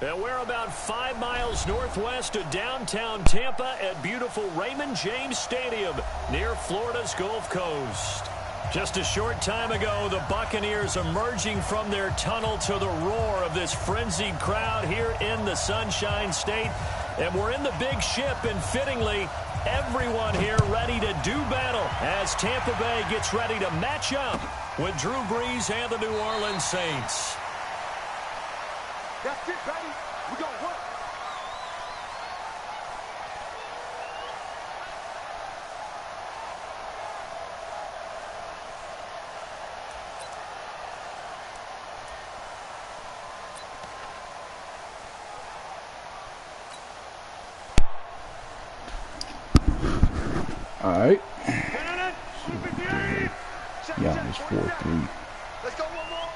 And we're about 5 miles northwest of downtown Tampa at beautiful Raymond James Stadium near Florida's Gulf Coast. Just a short time ago, the Buccaneers emerging from their tunnel to the roar of this frenzied crowd here in the Sunshine State. And we're in the big ship, and fittingly, everyone here ready to do battle as Tampa Bay gets ready to match up with Drew Brees and the New Orleans Saints. That's it, baby. We gonna work. All right. Yeah, it's 4-3. Let's go one more.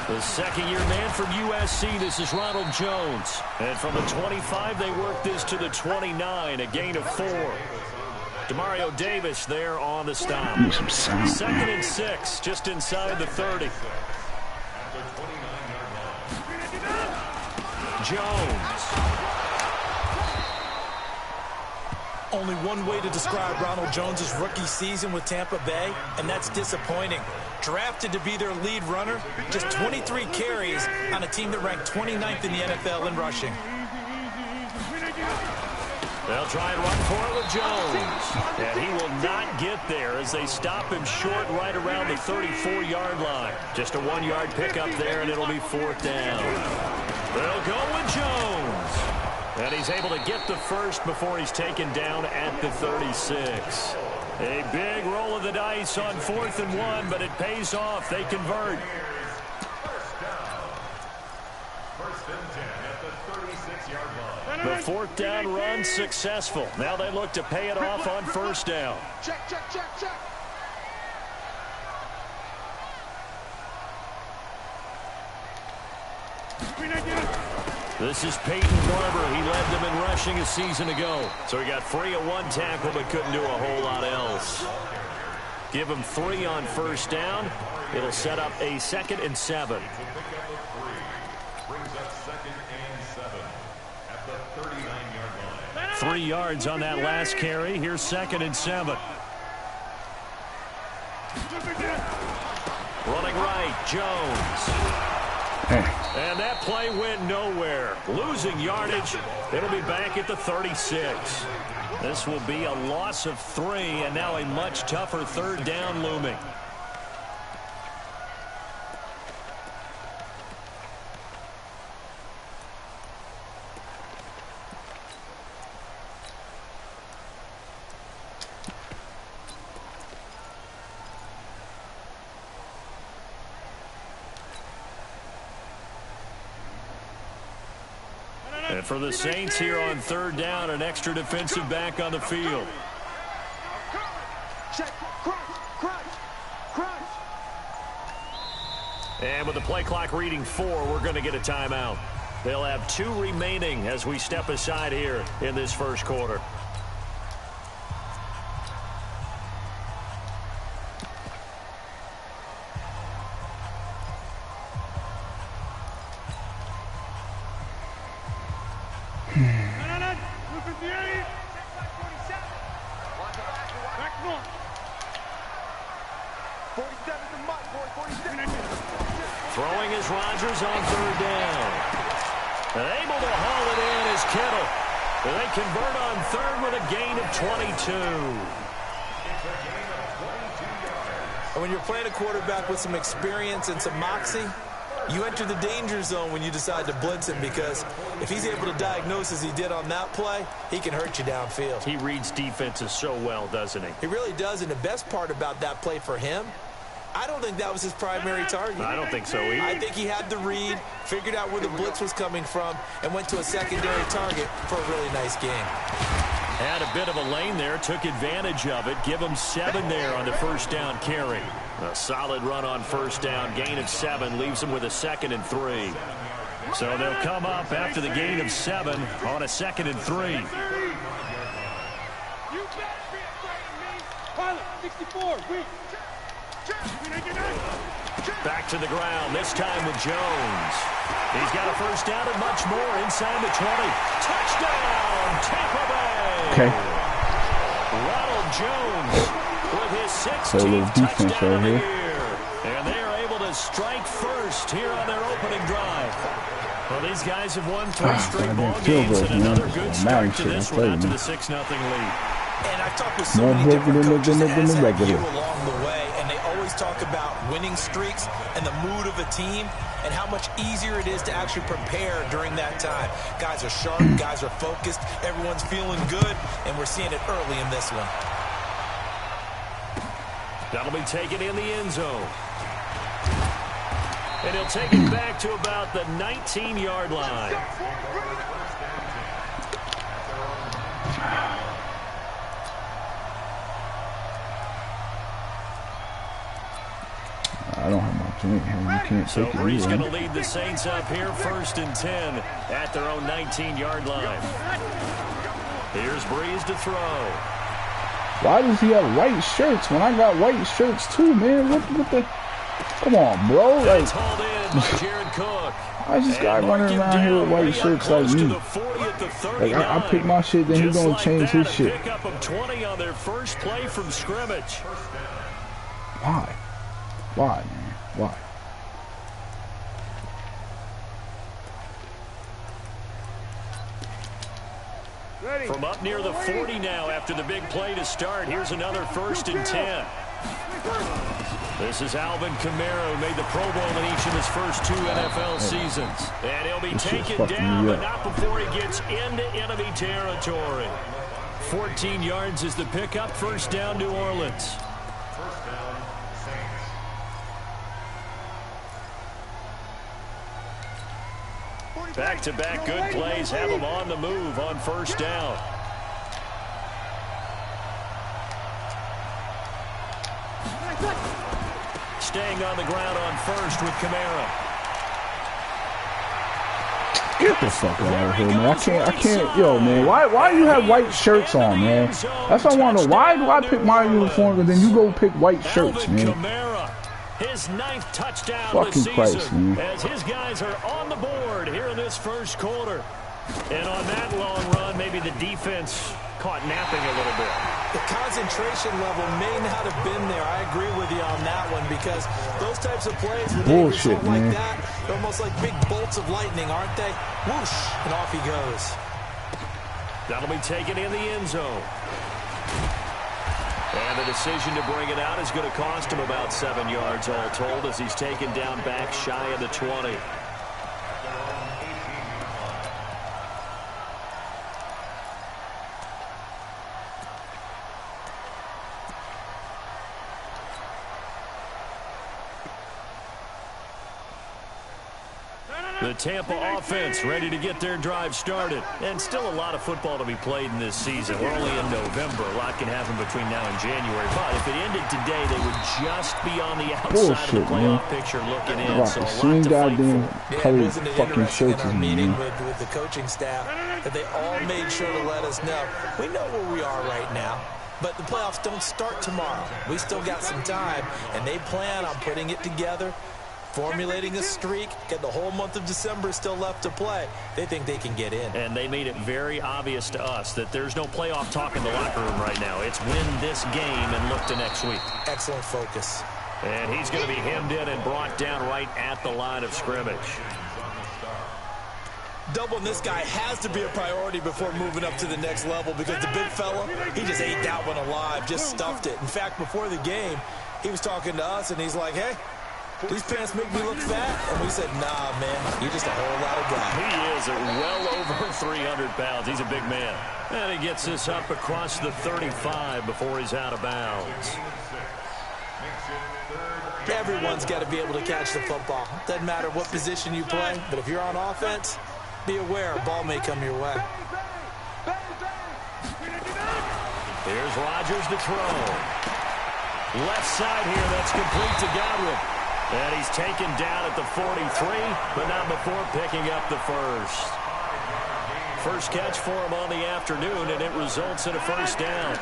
The second-year man from USC, this is Ronald Jones. And from the 25, they work this to the 29, a gain of 4. Demario Davis there on the stop. Second and 6, just inside the 30. Jones. Only one way to describe Ronald Jones' rookie season with Tampa Bay, and that's disappointing. Drafted to be their lead runner, just 23 carries on a team that ranked 29th in the NFL in rushing. They'll try and run for it with Jones. And he will not get there as they stop him short right around the 34-yard line. Just a 1-yard pickup there, and it'll be 4th down. They'll go with Jones. And he's able to get the first before he's taken down at the 36. A big roll of the dice on 4th and 1, but it pays off. They convert. First and 10 at the 36-yard line. The 4th down run successful. Now they look to pay it off on 1st down. Check, check, check, check. This is Peyton Barber. He led them in rushing a season ago. So he got free of 1 tackle but couldn't do a whole lot else. Give him 3 on 1st down. It'll set up a 2nd and 7. Brings up 2nd and 7 at the 39-yard line. 3 yards on that last carry. Here's 2nd and 7. Running right, Jones. And that play went nowhere. Losing yardage. It'll be back at the 36. This will be a loss of 3, and now a much tougher 3rd down looming. And for the Saints here on 3rd down, an extra defensive back on the field. Check, crunch, crunch, crunch. And with the play clock reading 4, we're going to get a timeout. They'll have 2 remaining as we step aside here in this first quarter. Throwing is Rodgers on 3rd down. Able to haul it in is Kittle. They convert on 3rd with a gain of 22. And when you're playing a quarterback with some experience and some moxie, you enter the danger zone when you decide to blitz him, because if he's able to diagnose as he did on that play, he can hurt you downfield. He reads defenses so well, doesn't he? He really does, and the best part about that play for him, I don't think that was his primary target. I don't think so either. I think he had the read, figured out where the blitz was coming from, and went to a secondary target for a really nice game. Had a bit of a lane there, took advantage of it. Give him 7 there on the 1st down carry. A solid run on 1st down, gain of 7, leaves him with a 2nd and 3. So they'll come up after the gain of 7 on a 2nd and 3. You better be afraid of me. Pilot, 64, weak. Back to the ground, this time with Jones. He's got a first down and much more inside the 20. Touchdown, Tampa Bay. Okay. Ronald Jones with his 16th little defense touchdown right of the here. year. And they are able to strike first here on their opening drive. Well, these guys have won 3 straight ball games and another good start to this one out to the 6-0 lead. And I've talked with so many different coaches as have you along the way, and they always talk about winning streaks and the mood of a team and how much easier it is to actually prepare during that time. Guys are sharp, guys are focused, everyone's feeling good, and we're seeing it early in this one. That'll be taken in the end zone. And he'll take it back to about the 19-yard line. I don't have my joint here. You can't So take it. Brees going to lead the Saints up here 1st and 10 at their own 19-yard line. Here's Brees to throw. Why does he have white shirts when I got white shirts too, man? What the? Come on, bro. Like, it's hauled in by Jared Cook. I just got running around here with white shirts like me. Like, I pick my shit, then he's going to change his shit. Pick up of 20 on their first play from scrimmage. Why? Why, man? Why? From up near the 40 now after the big play to start. Here's another 1st and 10. This is Alvin Kamara, who made the Pro Bowl in each of his first 2 NFL seasons. And he'll be taken down, but not before he gets into enemy territory. 14 yards is the pickup. First down, New Orleans. Back-to-back good plays have them on the move on first down. Staying on the ground on first with Kamara. Get the fuck out of here, man. I can't, yo, man. Why do you have white shirts on, man? That's what I want to know. Why do I pick my uniform and then you go pick white shirts, man? His 9th touchdown fucking this season, Christ, man. as his guys are on the board here in this first quarter. And on that long run, maybe the defense caught napping a little bit. The concentration level may not have been there. I agree with you on that one, because those types of plays, when they result like that, they're almost like big bolts of lightning, aren't they? Whoosh, and off he goes. That'll be taken in the end zone. And the decision to bring it out is going to cost him about 7 yards all told, as he's taken down back shy of the 20. The Tampa offense ready to get their drive started. And still a lot of football to be played in this season. We're only in November. A lot can happen between now and January. But if it ended today, they would just be on the outside of the playoff picture looking in. Right. So a lot Same to goddamn fight for. fucking shirts in our as me, meeting man. with the coaching staff that they all made sure to let us know. We know where we are right now, but the playoffs don't start tomorrow. We still got some time, and they plan on putting it together, formulating a streak, get the whole month of December still left to play. They think they can get in. And they made it very obvious to us that there's no playoff talk in the locker room right now. It's win this game and look to next week. Excellent focus. And he's going to be hemmed in and brought down right at the line of scrimmage. Doubling this guy has to be a priority before moving up to the next level, because the big fella, he just ate that one alive, just stuffed it. In fact, before the game, he was talking to us, and he's like, hey, these pants make me look fat? And we said, nah, man, you're just a whole lot of guy. He is well over 300 pounds. He's a big man. And he gets this up across the 35 before he's out of bounds. Everyone's got to be able to catch the football. Doesn't matter what position you play, but if you're on offense, be aware a ball may come your way. Here's Rodgers to throw. Left side here, that's complete to Godwin. And he's taken down at the 43, but not before picking up the first. First catch for him on the afternoon, and it results in a first down.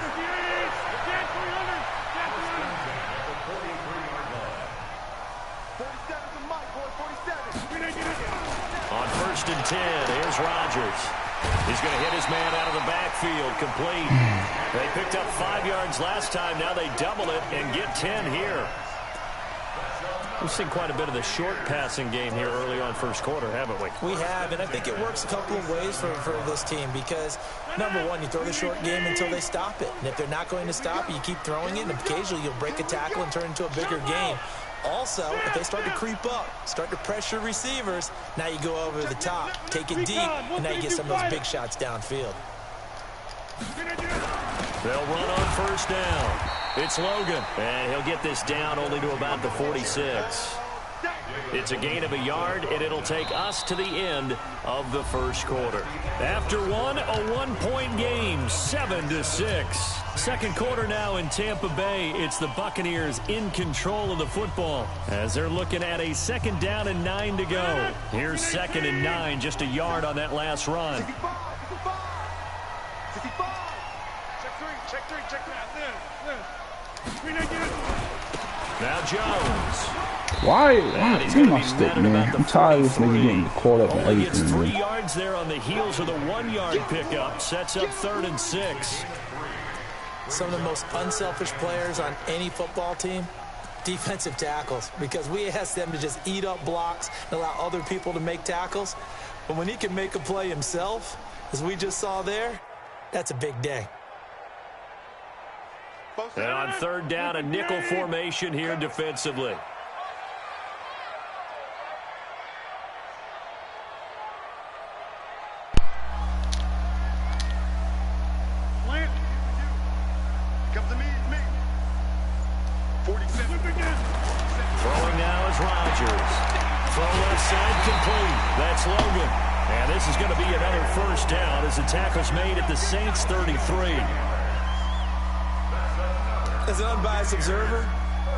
1st and 10. Here's Rodgers. He's going to hit his man out of the backfield. Complete. They picked up 5 yards last time. Now they double it and get 10 here. We've seen quite a bit of the short passing game here early on first quarter, haven't we? We have, and I think it works a couple of ways for this team because, number one, you throw the short game until they stop it. And if they're not going to stop it, you keep throwing it, and occasionally you'll break a tackle and turn it into a bigger game. Also, if they start to creep up, start to pressure receivers, now you go over the top, take it deep, and now you get some of those big shots downfield. They'll run on 1st down. It's Logan, and he'll get this down only to about the 46. It's a gain of a yard, and it'll take us to the end of the first quarter. After one, a 1-point game, 7-6. Second quarter now in Tampa Bay. It's the Buccaneers in control of the football as they're looking at a 2nd down and 9 to go. Here's 2nd and 9, just a yard on that last run. 55. Check three. Now Jones. Why? Give me my stick, man. I'm tired of this nigga getting caught up in Only gets everything, 3 man. yards there on the heels of the 1-yard pickup. Sets up 3rd and 6. Some of the most unselfish players on any football team, defensive tackles, because we ask them to just eat up blocks and allow other people to make tackles. But when he can make a play himself, as we just saw there, that's a big day. And on 3rd down, a nickel formation here defensively. Come to me. 47. Throwing now is Rodgers. Throw left side complete. That's Logan. And this is going to be another 1st down as the tackle's made at the Saints 33. As an unbiased observer,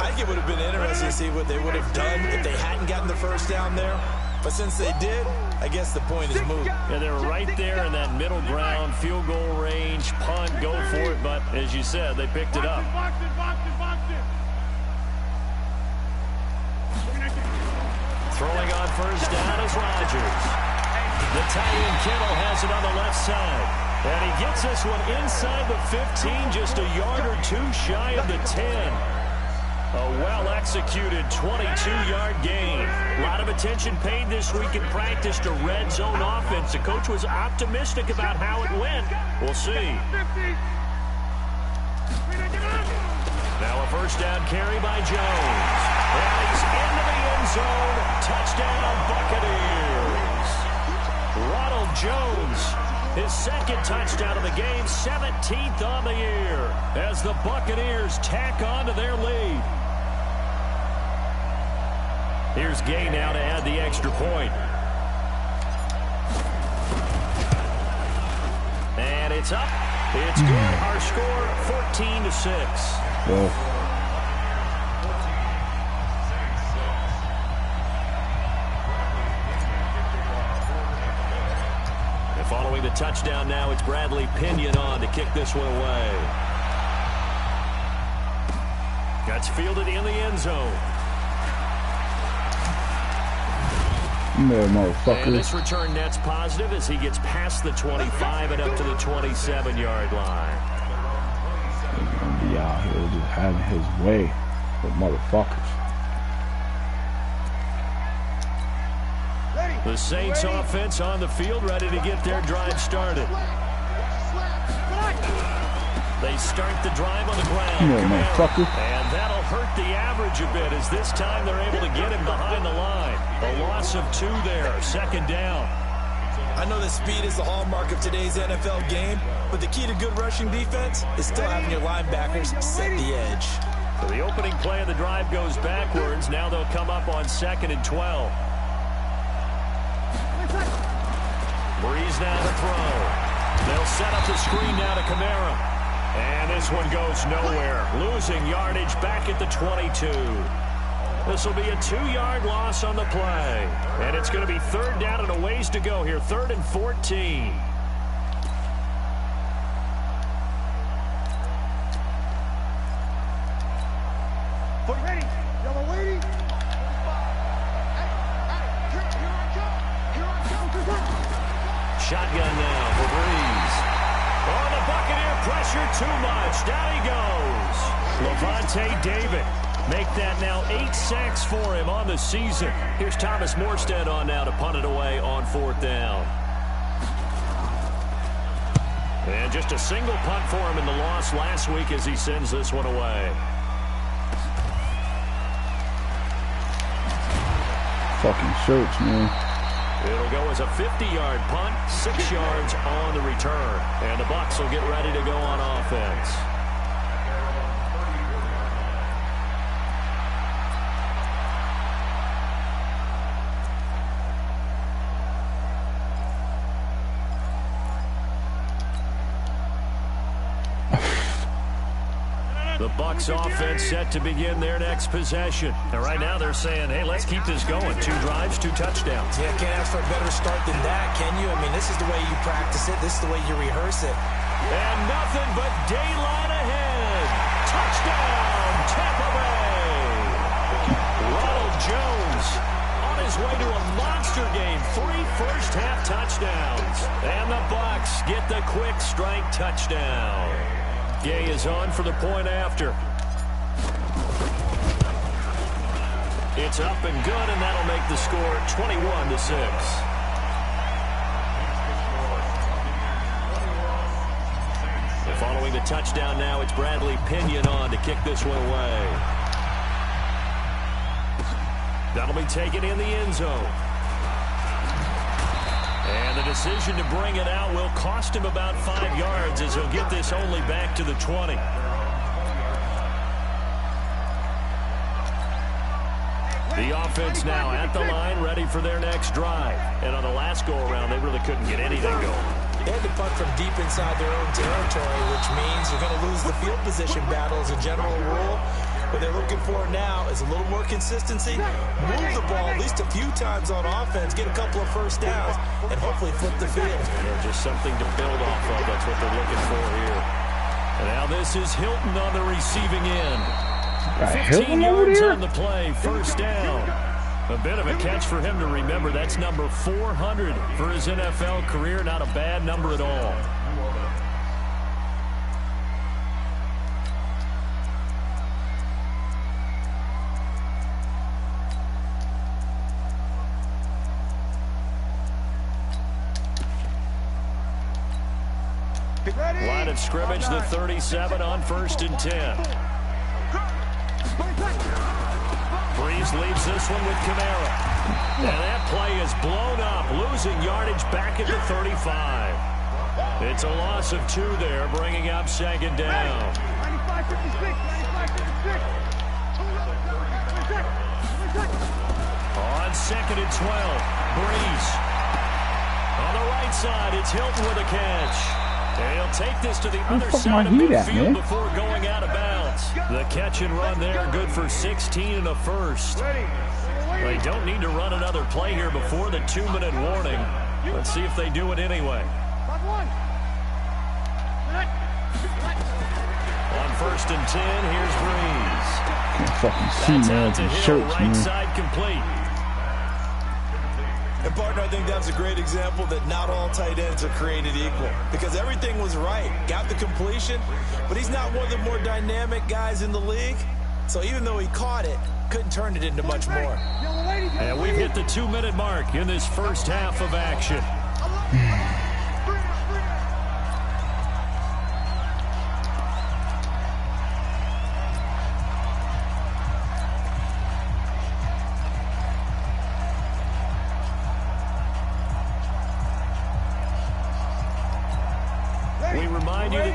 I think it would have been interesting to see what they would have done if they hadn't gotten the 1st down there. But since they did, I guess the point is moved. Yeah, they're right there in that middle ground, field goal range, punt, go for it. But as you said, they picked it up. Throwing on 1st down is Rodgers. The tight end Kittle has it on the left side. And he gets this one inside the 15, just a yard or 2 shy of the 10. A well-executed 22-yard gain. A lot of attention paid this week in practice to red zone offense. The coach was optimistic about how it went. We'll see. Now a 1st down carry by Jones. And he's into the end zone. Touchdown, Buccaneers. Ronald Jones, his 2nd touchdown of the game, 17th on the year, as the Buccaneers tack on to their lead. Here's Gay now to add the extra point. And it's up. It's good. Our score, 14-6. Well, following the touchdown now, it's Bradley Pinion on to kick this one away. That's fielded in the end zone. there, motherfucker. And this return net's positive as he gets past the 25 and up to the 27-yard line. He's gonna be out here just having his way with motherfuckers. The Saints offense on the field, ready to get their drive started. They start the drive on the ground. Yeah, motherfucker. And that'll hurt the average a bit as this time they're able to get him behind the line. A loss of 2 there, 2nd down. I know that speed is the hallmark of today's NFL game, but the key to good rushing defense is still having your linebackers set the edge. So the opening play of the drive goes backwards. Now they'll come up on 2nd and 12. Breeze now to throw. They'll set up the screen now to Kamara. And this one goes nowhere. Losing yardage back at the 22. This will be a 2-yard loss on the play. And it's going to be 3rd down and a ways to go here. 3rd and 14. Ready. Y'all are waiting. Here I come. Shotgun now for Breeze. Oh, the Buccaneer pressure too much. Down he goes. Levante David. Make that now 8 sacks for him on the season. Here's Thomas Morstead on now to punt it away on 4th down. And just a single punt for him in the loss last week as he sends this one away. Fucking shirts, man. It'll go as a 50-yard punt, 6 yards on the return. And the Bucs will get ready to go on offense. The Bucs offense set to begin their next possession. And right now they're saying, hey, let's keep this going. 2 drives, 2 touchdowns. Yeah, can't ask for a better start than that, can you? I mean, this is the way you practice it. This is the way you rehearse it. And nothing but daylight ahead. Touchdown, Tampa Bay. Ronald Jones on his way to a monster game. 3 first-half touchdowns. And the Bucs get the quick strike touchdown. Gay is on for the point after. It's up and good, and that'll make the score 21-6. And following the touchdown now, it's Bradley Pinion on to kick this one away. That'll be taken in the end zone. And the decision to bring it out will cost him about 5 yards as he'll get this only back to the 20. The offense now at the line, ready for their next drive. And on the last go-around, they really couldn't get anything going. They had to punt from deep inside their own territory, which means you're going to lose the field position battle as a general rule. What they're looking for now is a little more consistency, move the ball at least a few times on offense, get a couple of first downs, and hopefully flip the field. Just something to build off of. That's what they're looking for here. And now this is Hilton on the receiving end. 15 yards on the play, first down. A bit of a catch for him to remember. That's number 400 for his NFL career. Not a bad number at all. Line of scrimmage, the 37 on 1st and 10. Breeze leaves this one with Kamara. And that play is blown up, losing yardage back at the 35. It's a loss of 2 there, bringing up 2nd down. 95-56, 95-56. On 2nd and 12, Breeze. On the right side, it's Hilton with a catch. And he'll take this to the other side of midfield before going out of bounds. The catch and run there, good for 16 and a first. They don't need to run another play here before the 2-minute warning. Let's see if they do it anyway. On 1st and 10, here's Breeze. Can't fucking see, man. It's shirts, right man. Side complete. And, partner, I think that's a great example that not all tight ends are created equal. Because everything was right. Got the completion, but he's not one of the more dynamic guys in the league. So even though he caught it, couldn't turn it into much more. And we've hit the 2-minute mark in this first half of action.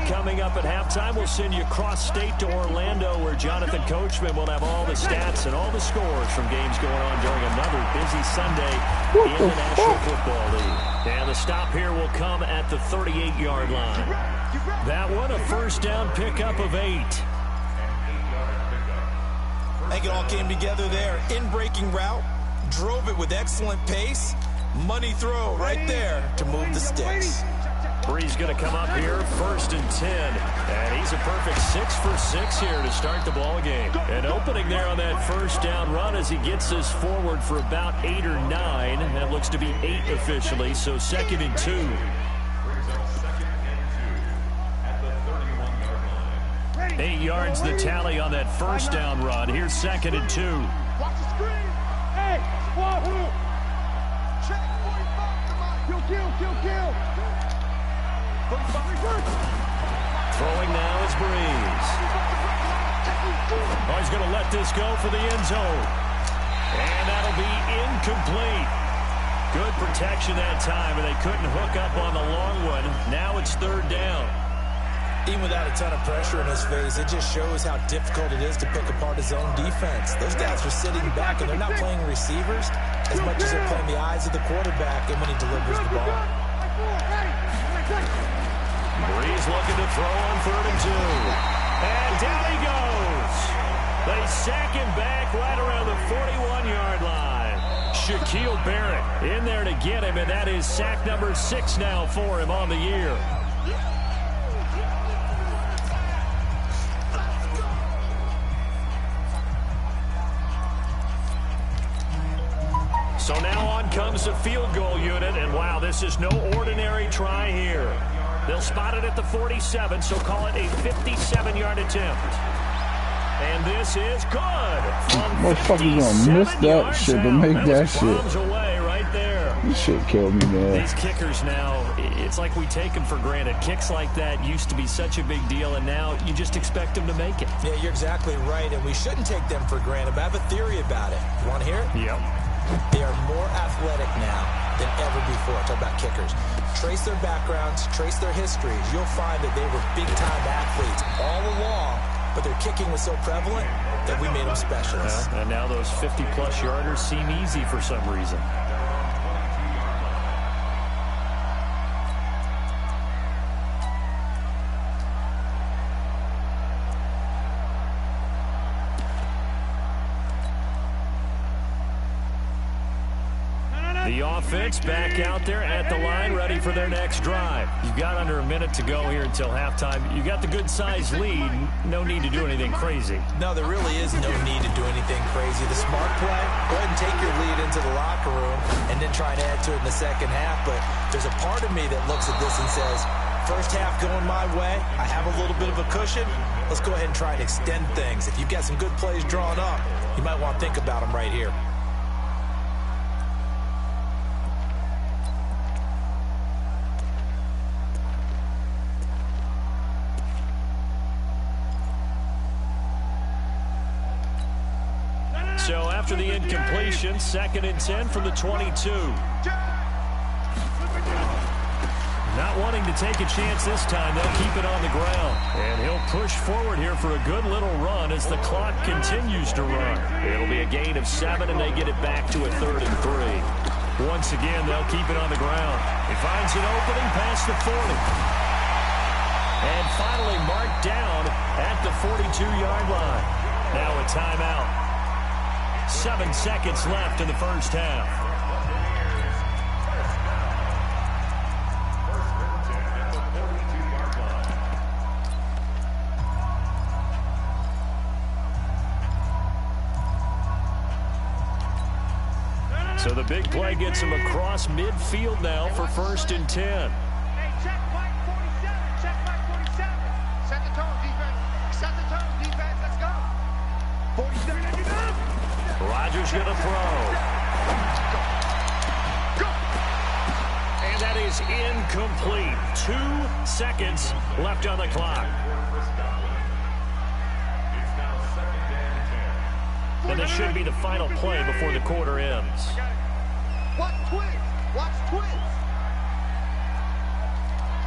Coming up at halftime, we'll send you cross-state to Orlando, where Jonathan Coachman will have all the stats and all the scores from games going on during another busy Sunday in the National Football League. And the stop here will come at the 38-yard line. That one, a first down pickup of 8. I think it all came together there. In-breaking route, drove it with excellent pace. Money throw right there to move the sticks. Bree's going to come up here, 1st and 10. And he's a perfect 6 for 6 here to start the ball game. An opening there on that first down run as he gets us forward for about 8 or 9. That looks to be 8 officially, so 2nd and 2. Brings up 2nd and 2 at the 31-yard line. 8 yards the tally on that first down run. Here's 2nd and 2. Watch the screen. Hey, Wahoo. Check 45. Come on. Kill. Throwing now is Breeze. Oh, he's going to let this go for the end zone. And that'll be incomplete. Good protection that time, and they couldn't hook up on the long one. Now it's 3rd down. Even without a ton of pressure in his face, it just shows how difficult it is to pick apart his own defense. Those guys are sitting back, and they're not playing receivers as much as they're playing the eyes of the quarterback and when he delivers the ball. Breeze looking to throw on 3rd and 2. And down he goes. They sack him back right around the 41-yard line. Shaquille Barrett in there to get him, and that is sack number 6 now for him on the year. So now on comes the field goal unit, and wow, this is no ordinary try here. They'll spot it at the 47, so call it a 57-yard attempt. And this is good. Motherfuckers gonna miss that shit to make that shit. Away right there. This shit killed me, man. These kickers now, it's like we take them for granted. Kicks like that used to be such a big deal, and now you just expect them to make it. Yeah, you're exactly right, and we shouldn't take them for granted, but I have a theory about it. You want to hear it? Yep. They are more athletic now than ever before. Talk about kickers. Trace their backgrounds, trace their histories. You'll find that they were big-time athletes all along, but their kicking was so prevalent that we made them specialists. And now those 50-plus yarders seem easy for some reason. The offense back out there at the line, ready for their next drive. You've got under a minute to go here until halftime. You got the good-sized lead. No need to do anything crazy. No, there really is no need to do anything crazy. The smart play, go ahead and take your lead into the locker room and then try and add to it in the second half. But there's a part of me that looks at this and says, first half going my way, I have a little bit of a cushion. Let's go ahead and try and extend things. If you've got some good plays drawn up, you might want to think about them right here. So after the incompletion, 2nd and 10 from the 22. Not wanting to take a chance this time, they'll keep it on the ground. And he'll push forward here for a good little run as the clock continues to run. It'll be a gain of 7, and they get it back to a 3rd and 3. Once again, they'll keep it on the ground. He finds an opening past the 40. And finally marked down at the 42-yard line. Now a timeout. 7 seconds left in the first half. So the big play gets him across midfield now for 1st and 10. Hey, check Mike 47. Check Mike 47. Set the tone, defense. Set the tone, defense. Let's go. 47. Rodgers going to throw. And that is incomplete. 2 seconds left on the clock. And this should be the final play before the quarter ends. Watch twins. Watch twins.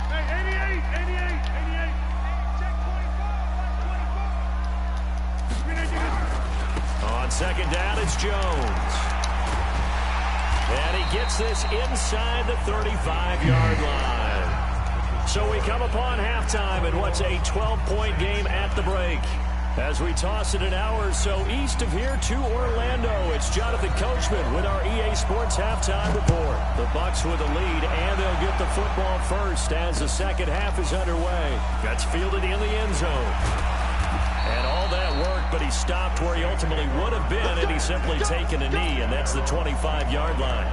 Hey, 88. Check 24. On 2nd down, it's Jones. And he gets this inside the 35-yard line. So we come upon halftime in what's a 12-point game at the break. As we toss it an hour or so east of here to Orlando, it's Jonathan Coachman with our EA Sports Halftime Report. The Bucs with the lead, and they'll get the football first as the second half is underway. That's fielded in the end zone. And all that work, but he stopped where he ultimately would have been had he simply taken a knee, and that's the 25-yard line.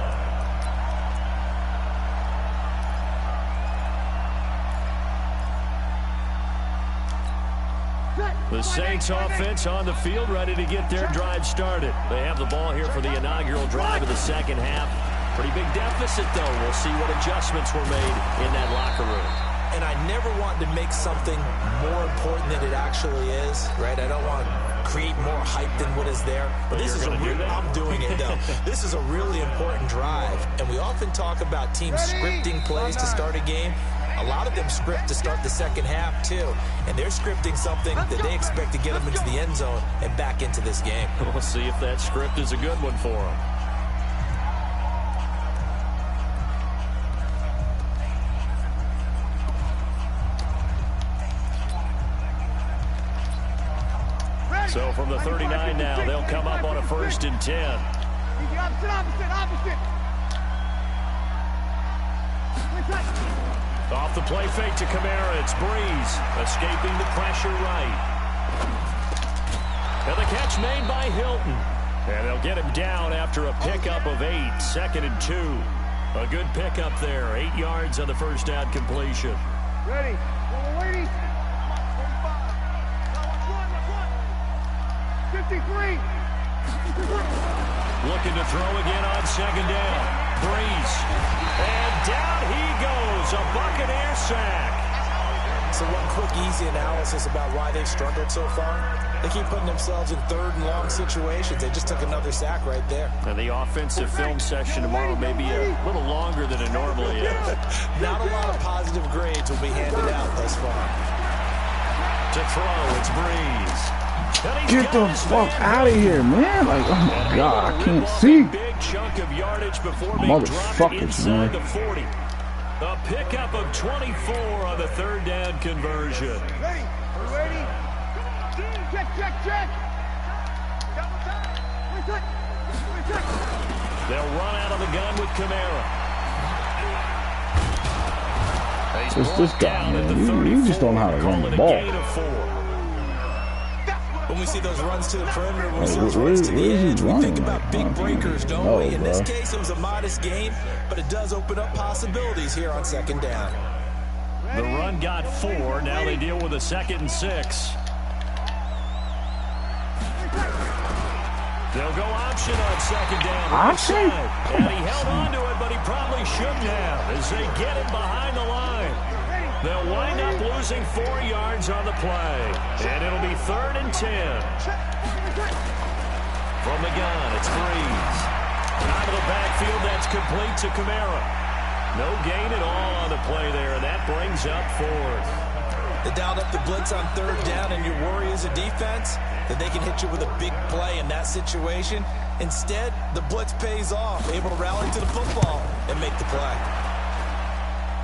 The Saints offense on the field, ready to get their drive started. They have the ball here for the inaugural drive of the second half. Pretty big deficit, though. We'll see what adjustments were made in that locker room. And I never want to make something more important than it actually is, right? I don't want to create more hype than what is there. But this is I'm doing it, though. This is a really important drive. And we often talk about teams scripting plays to start a game. A lot of them script to start the second half, too. And they're scripting something that they expect to get them into the end zone and back into this game. We'll see if that script is a good one for them. So from the 39 now, they'll come up on a 1st and 10. Off the play fake to Kamara, it's Breeze, escaping the pressure right. And the catch made by Hilton. And they'll get him down after a pickup of 8, 2nd and 2. A good pickup there, 8 yards on the first down completion. Ready. We're waiting. 53. Looking to throw again on 2nd down. Breeze. And down he goes. A Buccaneer sack. So one quick, easy analysis about why they've struggled so far. They keep putting themselves in 3rd and long situations. They just took another sack right there. And the offensive film session tomorrow may be a little longer than it normally is. Not a lot of positive grades will be handed out thus far. To throw, it's Breeze. Get the fuck out of here, man. Like, oh my God, I can't see. Big chunk of yardage before being dropped Motherfuckers, inside man. the 40. A pickup of 24 on the 3rd down conversion. Ready. We're ready. Check. They'll run out of the gun with Kamara. It's this guy, man. You just don't know how to run the ball. When we see those runs to the perimeter, when we see those runs to the edge, we think about big breakers, don't we? In this case, it was a modest gain, but it does open up possibilities here on 2nd down. The run got 4. Now they deal with a 2nd and 6. They'll go option on 2nd down. Option? And he held on to it, but he probably shouldn't have as they get him behind the line. They'll wind up losing 4 yards on the play. And it'll be 3rd and 10. From the gun, it's Breeze. Out of the backfield, that's complete to Kamara. No gain at all on the play there, and that brings up 4th. They dialed up the blitz on 3rd down, and your worry as a defense that they can hit you with a big play in that situation. Instead, the blitz pays off, able to rally to the football and make the play.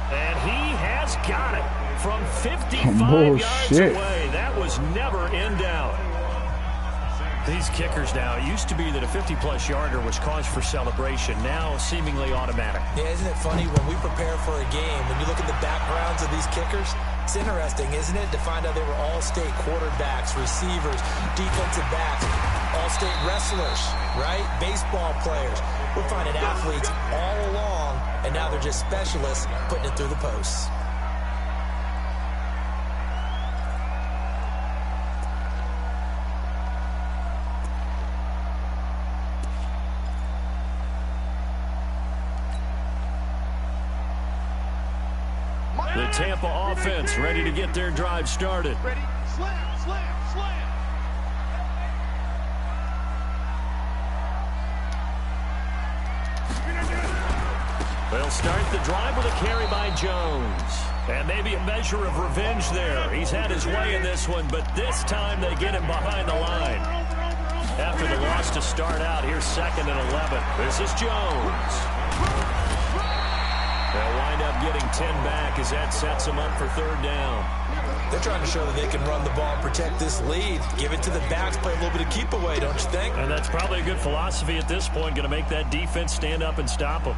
And he has got it from 55 yards away. That was never in doubt. These kickers now, it used to be that a 50-plus yarder was cause for celebration. Now seemingly automatic. Yeah, isn't it funny when we prepare for a game, when you look at the backgrounds of these kickers, it's interesting, isn't it, to find out they were all-state quarterbacks, receivers, defensive backs, all-state wrestlers, right? Baseball players. We're finding athletes all along, and now they're just specialists putting it through the posts. The Tampa offense ready to get their drive started. Ready. Slam, slam, slam. They'll start the drive with a carry by Jones. And maybe a measure of revenge there. He's had his way in this one, but this time they get him behind the line. After the loss to start out, here's 2nd and 11. This is Jones. They'll wind up getting 10 back as that sets them up for third down. They're trying to show that they can run the ball and protect this lead. Give it to the backs, play a little bit of keep away, don't you think? And that's probably a good philosophy at this point, going to make that defense stand up and stop them.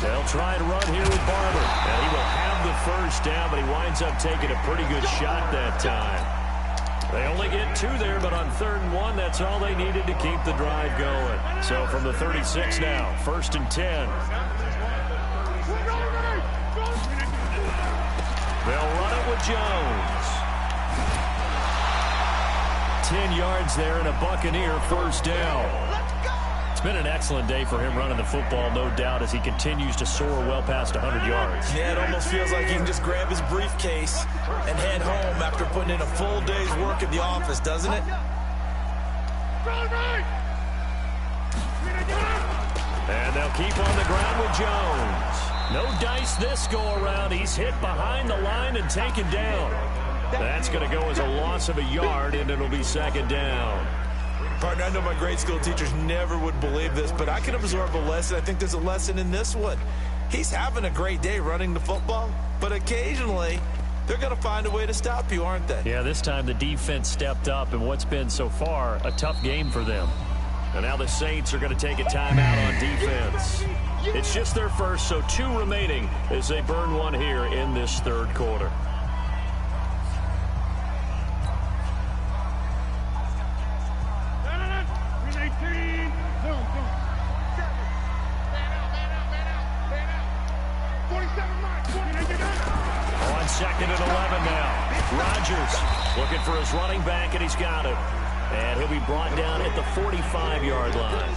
They'll try and run here with Barber. And he will have the first down, but he winds up taking a pretty good shot that time. They only get 2 there, but on 3rd and 1, that's all they needed to keep the drive going. So from the 36 now, 1st and 10. They'll run it with Jones. 10 yards there and a Buccaneer first down. It's been an excellent day for him running the football, no doubt, as he continues to soar well past 100 yards. Yeah, it almost feels like he can just grab his briefcase and head home after putting in a full day's work in the office, doesn't it? And they'll keep on the ground with Jones. No dice this go-around. He's hit behind the line and taken down. That's going to go as a loss of a yard, and it'll be 2nd down. Partner, I know my grade school teachers never would believe this, but I can absorb a lesson. I think there's a lesson in this one. He's having a great day running the football, but occasionally they're going to find a way to stop you, aren't they? Yeah, this time the defense stepped up in what's been so far a tough game for them. And now the Saints are going to take a timeout on defense. It's just their first, so 2 remaining as they burn one here in this 3rd quarter. On 2nd and 11 now. Rodgers looking for his running back, and he's got it. And he'll be brought down at the 45-yard line.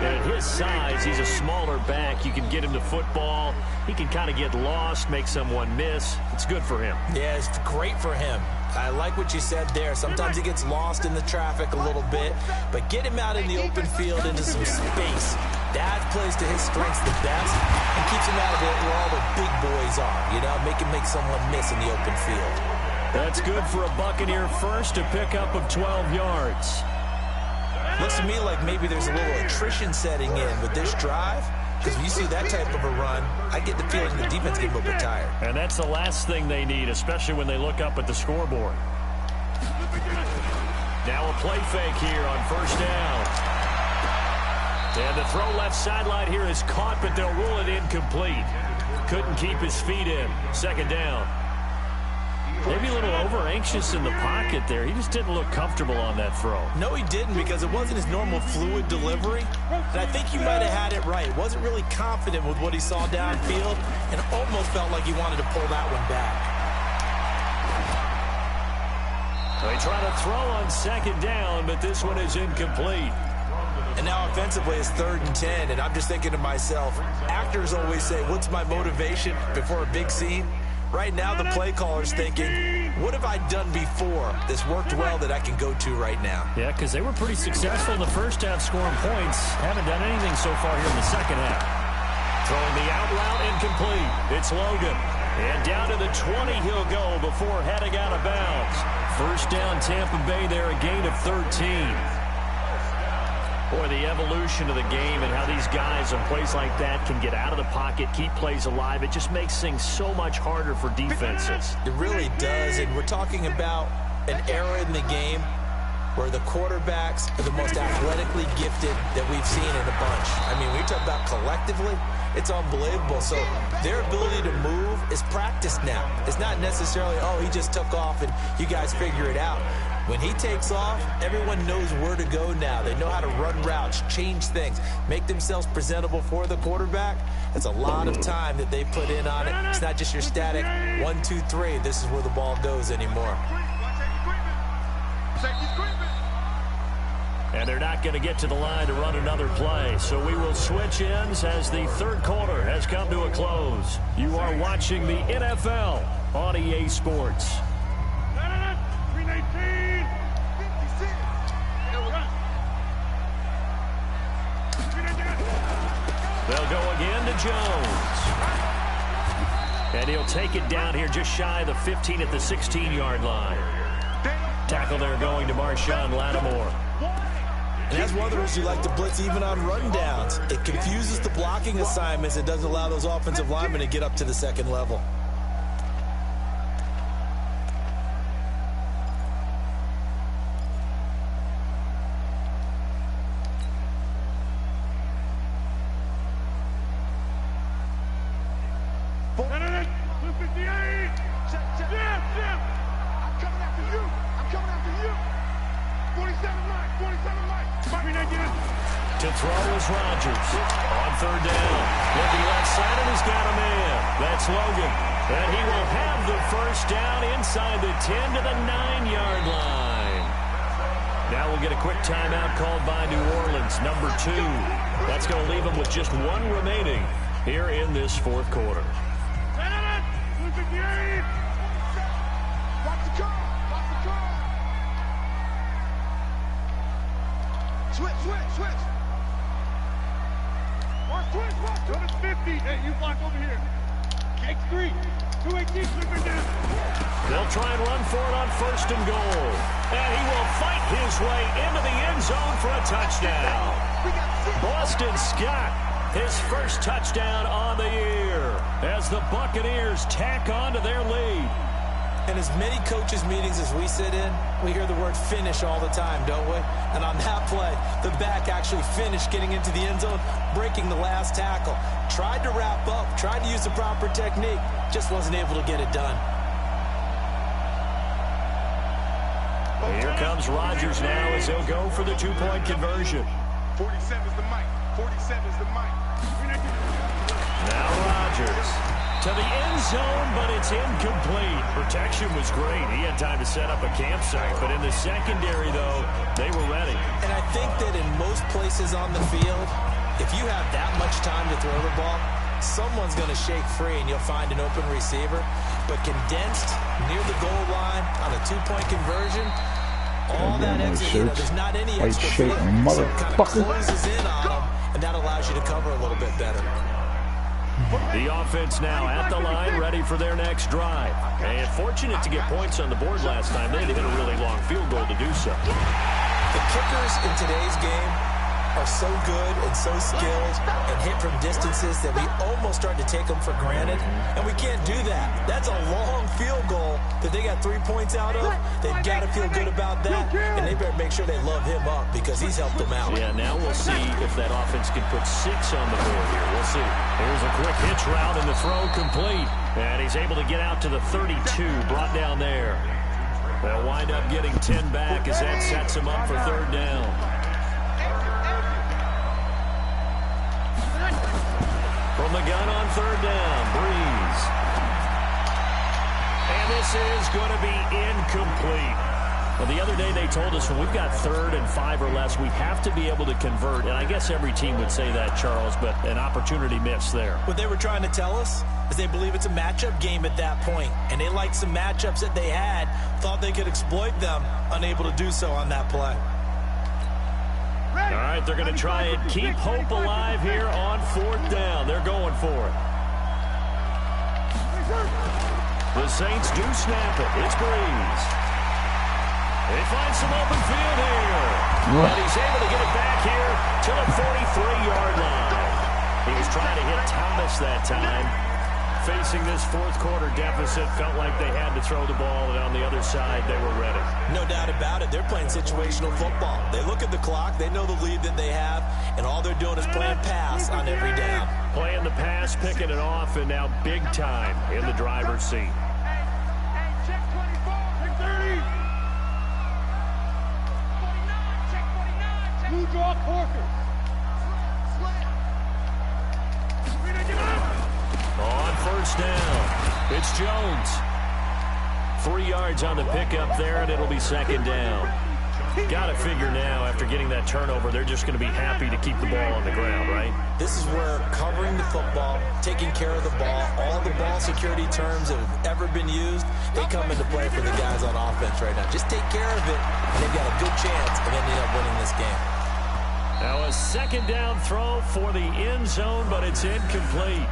And at his size, he's a smaller back. You can get him to football. He can kind of get lost, make someone miss. It's good for him. Yeah, it's great for him. I like what you said there. Sometimes he gets lost in the traffic a little bit, but get him out in the open field into some space. That plays to his strengths the best and keeps him out of it where all the big boys are. You know, make someone miss in the open field. That's good for a Buccaneer first, a pickup of 12 yards. Looks to me like maybe there's a little attrition setting in with this drive. Because when you see that type of a run, I get the feeling the defense get a little bit tired. And that's the last thing they need, especially when they look up at the scoreboard. Now a play fake here on 1st down. And the throw left sideline here is caught, but they'll rule it incomplete. Couldn't keep his feet in. 2nd down. Maybe a little over-anxious in the pocket there. He just didn't look comfortable on that throw. No, he didn't, because it wasn't his normal fluid delivery. And I think you might have had it right. Wasn't really confident with what he saw downfield and almost felt like he wanted to pull that one back. They try to throw on 2nd down, but this one is incomplete. And now offensively it's 3rd and 10, and I'm just thinking to myself, actors always say, what's my motivation before a big scene? Right now the play caller's thinking, what have I done before that's worked well that I can go to right now? Yeah, because they were pretty successful in the first half scoring points. Haven't done anything so far here in the 2nd half. Throwing the out route incomplete. It's Logan. And down to the 20 he'll go before heading out of bounds. 1st down Tampa Bay there, a gain of 13. Boy, the evolution of the game and how these guys on plays like that can get out of the pocket, keep plays alive, it just makes things so much harder for defenses. It really does, and we're talking about an era in the game where the quarterbacks are the most athletically gifted that we've seen in a bunch. I mean, when you talk about collectively, it's unbelievable. So their ability to move is practiced now. It's not necessarily, oh, he just took off and you guys figure it out. When he takes off, everyone knows where to go now. They know how to run routes, change things, make themselves presentable for the quarterback. That's a lot of time that they put in on it. It's not just your static 1, 2, 3. This is where the ball goes anymore. And they're not going to get to the line to run another play. So we will switch ends as the 3rd quarter has come to a close. You are watching the NFL on EA Sports. They'll go again to Jones. And he'll take it down here just shy of the 15 at the 16-yard line. Tackle there going to Marshawn Lattimore. And that's one of the reasons you like to blitz even on run downs. It confuses the blocking assignments. It doesn't allow those offensive linemen to get up to the second level. To throw is Rodgers. On third down. Looking left side, and he's got a man. That's Logan. And he will have the first down inside the 10 to the 9-yard line. Now we'll get a quick timeout called by New Orleans, number 2. That's going to leave them with just 1 remaining here in this fourth quarter. Switch. Watch, 50. Hey, you block over here. X3. 218. They'll try and run for it on first and goal. And he will fight his way into the end zone for a touchdown. Boston Scott, his first touchdown on the year as the Buccaneers tack on to their lead. In as many coaches' meetings as we sit in, we hear the word finish all the time, don't we? And on that play, the back actually finished getting into the end zone, breaking the last tackle. Tried to wrap up, tried to use the proper technique, just wasn't able to get it done. Here comes Rodgers now as he'll go for the 2-point conversion. 47's the mic. 47's the mic. Now Rodgers to the end zone, but it's incomplete. Protection was great. He had time to set up a campsite, but in the secondary, though, they were ready. And I think that in most places on the field, if you have that much time to throw the ball, someone's going to shake free and you'll find an open receiver. But condensed near the goal line on a 2-point conversion, all that extra, there's not any extra shape, motherfucker. Kind of closes in on them, and that allows you to cover a little bit better. The offense now at the line, ready for their next drive. And fortunate to get points on the board last time. They had to hit a really long field goal to do so. The kickers in today's game are so good and so skilled and hit from distances that we almost start to take them for granted. And we can't do that. That's a long field goal that they got 3 points out of. They've got to feel good about that. And they better make sure they love him up because he's helped them out. Yeah, now we'll see if that offense can put 6 on the board here. We'll see. Here's a quick hitch route and the throw complete. And he's able to get out to the 32, brought down there. They'll wind up getting 10 back as that sets him up for third down. From the gun on third down, Breeze. And this is going to be incomplete. Well, the other day they told us when we've got 3rd and 5 or less, we have to be able to convert. And I guess every team would say that, Charles, but an opportunity missed there. What they were trying to tell us is they believe it's a matchup game at that point. And they liked some matchups that they had, thought they could exploit them, unable to do so on that play. All right, they're going to try and keep hope alive here on 4th down. They're going for it. The Saints do snap it. It's Breeze. They find some open field here. And he's able to get it back here to the 43-yard line. He was trying to hit Thomas that time. Facing this fourth quarter deficit, felt like they had to throw the ball, and on the other side, they were ready. No doubt about it. They're playing situational football. They look at the clock, they know the lead that they have, and all they're doing is playing pass on every down. Playing the pass, picking it off, and now big time in the driver's seat. Hey, check 24, check 30. 49, check 49, check. Blue draw Corker. On first down, it's Jones. 3 yards on the pickup there, and it'll be second down. Got to figure now, after getting that turnover, they're just going to be happy to keep the ball on the ground, right? This is where covering the football, taking care of the ball, all the ball security terms that have ever been used, they come into play for the guys on offense right now. Just take care of it, and they've got a good chance of ending up winning this game. Now a second down throw for the end zone, but it's incomplete.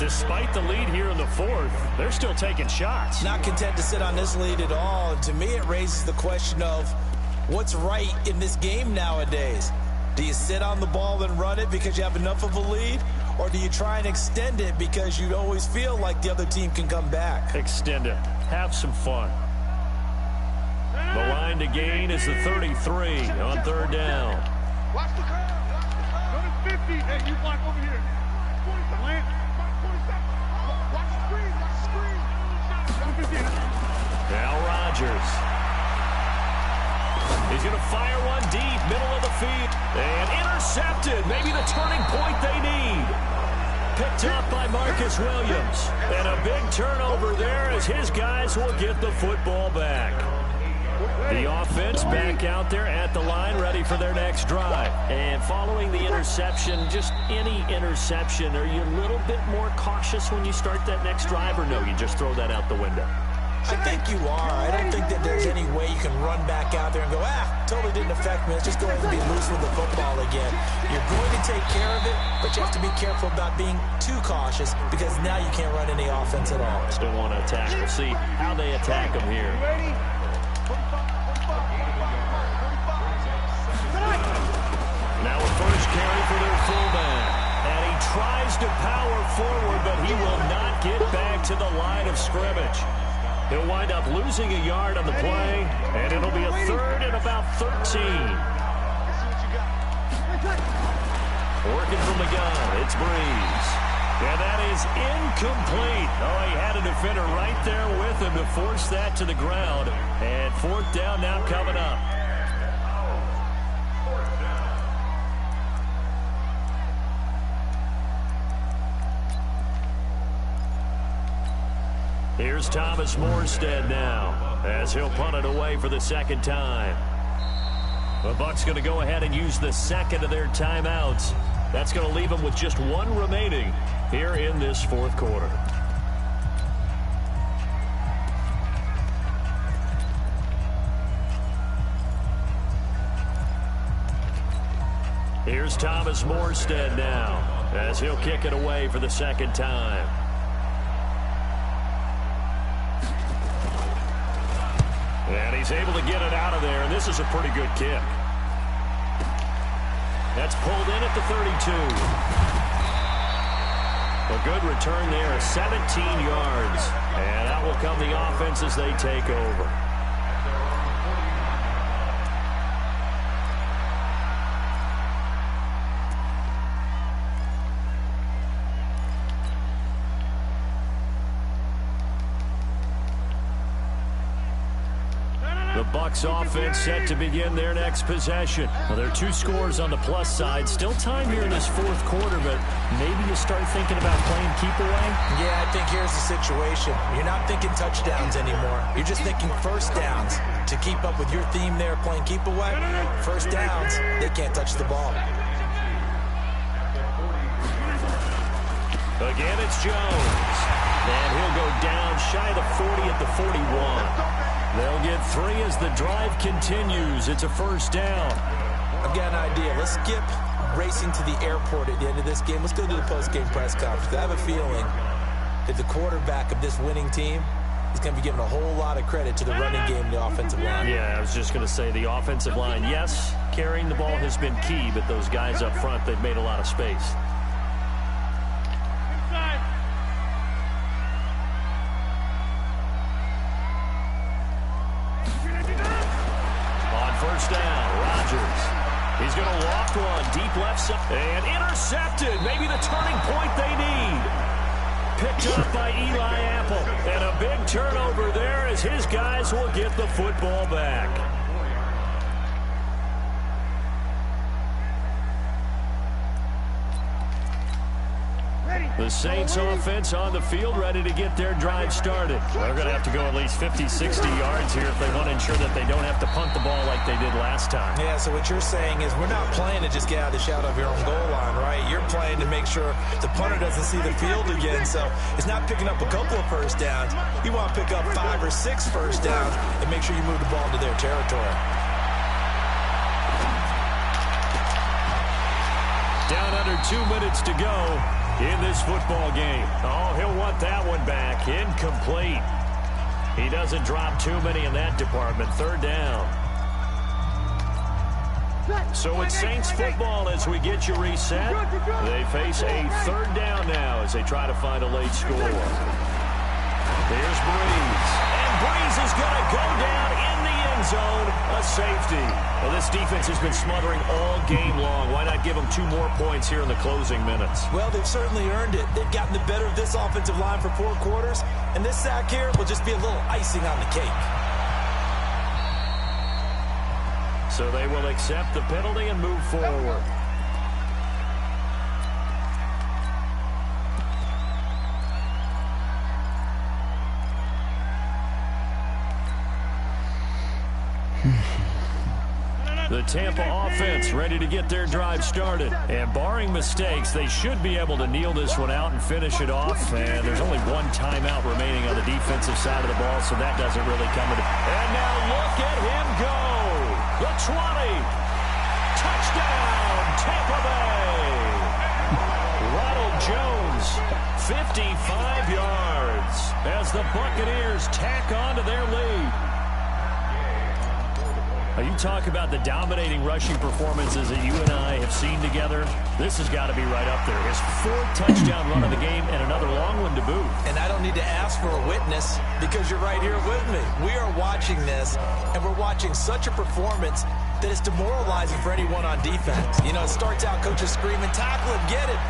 Despite the lead here in the fourth, they're still taking shots. Not content to sit on this lead at all. And to me, it raises the question of what's right in this game nowadays. Do you sit on the ball and run it because you have enough of a lead? Or do you try and extend it because you always feel like the other team can come back? Extend it. Have some fun. The line to gain is the 33 on third down. Watch the curve. Go to 50. Hey, you block over here. 47. Watch the screen. Watch the screen. Now Rodgers. He's going to fire one deep, middle of the field. And intercepted. Maybe the turning point they need. Picked up by Marcus Williams. And a big turnover there as his guys will get the football back. The offense back out there at the line, ready for their next drive. And following the interception, just any interception, are you a little bit more cautious when you start that next drive, or no, you just throw that out the window? I think you are. I don't think that there's any way you can run back out there and go, totally didn't affect me. Let's just go ahead and be loose with the football again. You're going to take care of it, but you have to be careful about being too cautious because now you can't run any offense at all. Still want to attack. We'll see how they attack them here. Now a first carry for their fullback. And he tries to power forward, but he will not get back to the line of scrimmage. He'll wind up losing a yard on the play, and it'll be a third and about 13. Working from the gun, it's Breeze. And that is incomplete. Oh, he had a defender right there with him to force that to the ground. And fourth down now coming up. Here's Thomas Morstead now as he'll punt it away for the second time. The Bucs going to go ahead and use the second of their timeouts. That's going to leave them with just one remaining here in this fourth quarter. Here's Thomas Morstead now as he'll kick it away for the second time. And he's able to get it out of there, and this is a pretty good kick. That's pulled in at the 32. A good return there, 17 yards. And out will come the offense as they take over. The Bucs offense set to begin their next possession. Well, there are two scores on the plus side. Still time here in this fourth quarter, but maybe you start thinking about playing keep away? Yeah, I think here's the situation. You're not thinking touchdowns anymore. You're just thinking first downs. To keep up with your theme there, playing keep away, first downs, they can't touch the ball. Again, it's Jones. And he'll go down shy of the 40 at the 41. They'll get three as the drive continues. It's a first down. I've got an idea. Let's skip racing to the airport at the end of this game. Let's go to the post-game press conference. I have a feeling that the quarterback of this winning team is going to be giving a whole lot of credit to the running game and the offensive line. Yeah, I was just going to say the offensive line. Yes, carrying the ball has been key, but those guys up front, they've made a lot of space. First down, Rodgers. He's going to loft one deep left side. And intercepted. Maybe the turning point they need. Picked up by Eli Apple. And a big turnover there as his guys will get the football back. The Saints offense on the field ready to get their drive started. They're going to have to go at least 50, 60 yards here if they want to ensure that they don't have to punt the ball like they did last time. Yeah, so what you're saying is we're not playing to just get out of the shadow of your own goal line, right? You're playing to make sure the punter doesn't see the field again. So it's not picking up a couple of first downs. You want to pick up 5 or 6 first downs and make sure you move the ball into their territory. Down under 2 minutes to go. in this football game. Oh, he'll want that one back. Incomplete. He doesn't drop too many in that department. Third down. So it's Saints football as we get you reset. They face a third down now as they try to find a late score. Here's Breeze. And Breeze is going to go down in the end zone. A safety. Well, this defense has been smothering all game long. Why not give them 2 more points here in the closing minutes? Well, they've certainly earned it. They've gotten the better of this offensive line for 4 quarters. And this sack here will just be a little icing on the cake. So they will accept the penalty and move forward. The Tampa offense ready to get their drive started. And barring mistakes, they should be able to kneel this one out and finish it off. And there's only 1 timeout remaining on the defensive side of the ball, so that doesn't really come into... And now look at him go. The 20. Touchdown, Tampa Bay. Ronald Jones, 55 yards as the Buccaneers tack on to their lead. Now you talk about the dominating rushing performances that you and I have seen together. This has got to be right up there. His 4th touchdown run of the game and another long one to boot. And I don't need to ask for a witness because you're right here with me. We are watching this, and we're watching such a performance that is demoralizing for anyone on defense. You know, it starts out coaches screaming, tackle him, get it.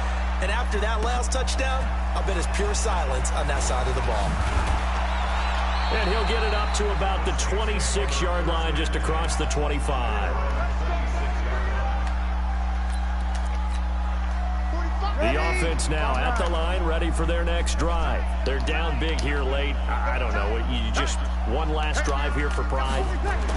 And after that last touchdown, I bet it's pure silence on that side of the ball. And he'll get it up to about the 26-yard line, just across the 25. The offense now at the line, ready for their next drive. They're down big here late. I don't know. You just one last drive here for pride.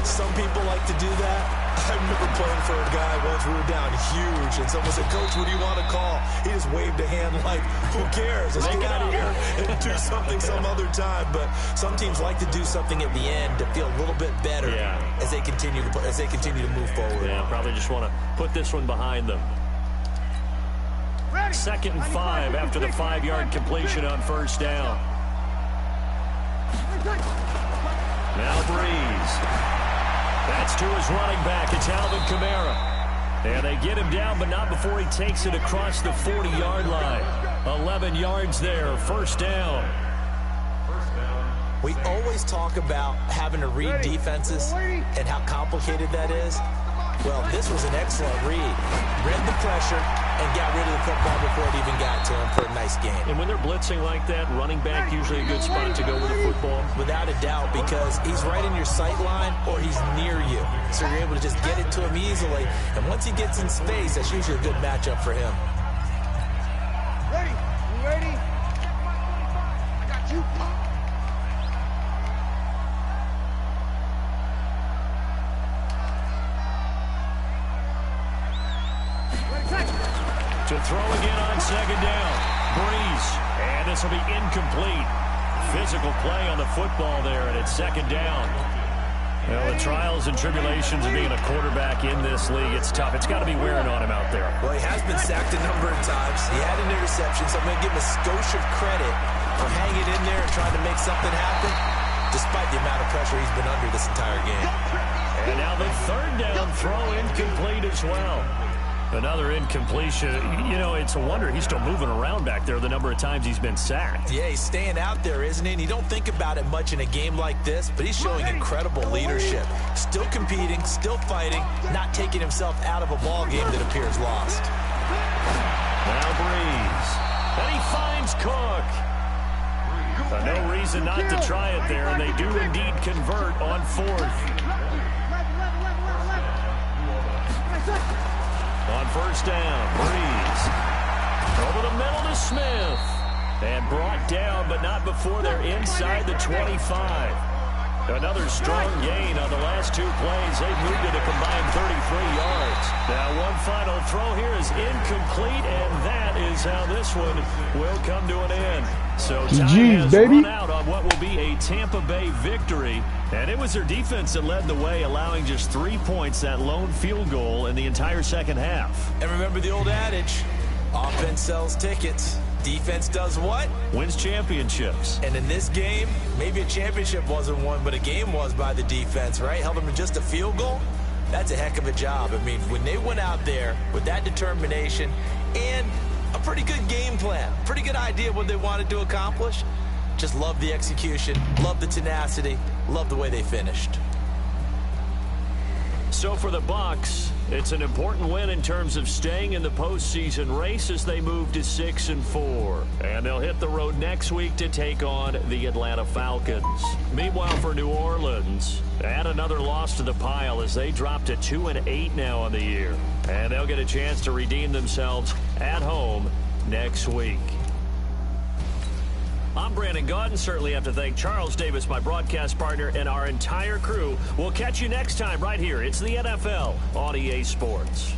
Some people like to do that. I remember playing for a guy once. We were down huge, and someone said, "Coach, what do you want to call?" He just waved a hand like, "Who cares? Let's get out of here and do something some other time." But some teams like to do something at the end to feel a little bit better as they continue to move forward. Yeah, probably just want to put this one behind them. 2nd and 5 after the 5-yard completion on first down. Now Breeze. That's to his running back. It's Alvin Kamara. And they get him down, but not before he takes it across the 40-yard line. 11 yards there. First down. We always talk about having to read defenses and how complicated that is. Well, this was an excellent read. Read the pressure and got rid of the football before it even got to him for a nice game. And when they're blitzing like that, running back usually a good spot to go with the football. Without a doubt, because he's right in your sight line or he's near you. So you're able to just get it to him easily. And once he gets in space, that's usually a good matchup for him. Ready? You ready? I got you. To throw again on 2nd down. Breeze. And this will be incomplete. Physical play on the football there, and it's 2nd down. Well, the trials and tribulations of being a quarterback in this league, it's tough. It's got to be wearing on him out there. Well, he has been sacked a number of times. He had an interception, so I'm going to give him a skosh of credit for hanging in there and trying to make something happen, despite the amount of pressure he's been under this entire game. And now the 3rd down throw incomplete as well. Another incompletion. You know, it's a wonder he's still moving around back there the number of times he's been sacked. Yeah, he's staying out there, isn't he? And you don't think about it much in a game like this, but he's showing incredible leadership. Still competing, still fighting, not taking himself out of a ball game that appears lost. Now Breeze. And he finds Cook. No reason not to try it there, and they do indeed convert on 4th. On first down, Breeze. Over the middle to Smith. And brought down, but not before they're inside the 25. Another strong gain on the last 2 plays. They've moved it a combined 33 yards. Now one final throw here is incomplete, and that is how this one will come to an end. So time has run out on what will be a Tampa Bay victory. And it was their defense that led the way, allowing just 3 points, that lone field goal in the entire second half. And remember the old adage, offense sells tickets. Defense does what? Wins championships. And in this game, maybe a championship wasn't won, but a game was by the defense, right? Held them to just a field goal. That's a heck of a job. I mean, when they went out there with that determination and a pretty good game plan, pretty good idea what they wanted to accomplish, just love the execution, love the tenacity, love the way they finished. So for the Bucs, it's an important win in terms of staying in the postseason race as they move to 6-4. And they'll hit the road next week to take on the Atlanta Falcons. Meanwhile, for New Orleans, add another loss to the pile as they drop to 2-8 now on the year. And they'll get a chance to redeem themselves at home next week. I'm Brandon Gaudin. Certainly have to thank Charles Davis, my broadcast partner, and our entire crew. We'll catch you next time right here. It's the NFL on EA Sports.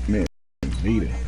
Man, beat it.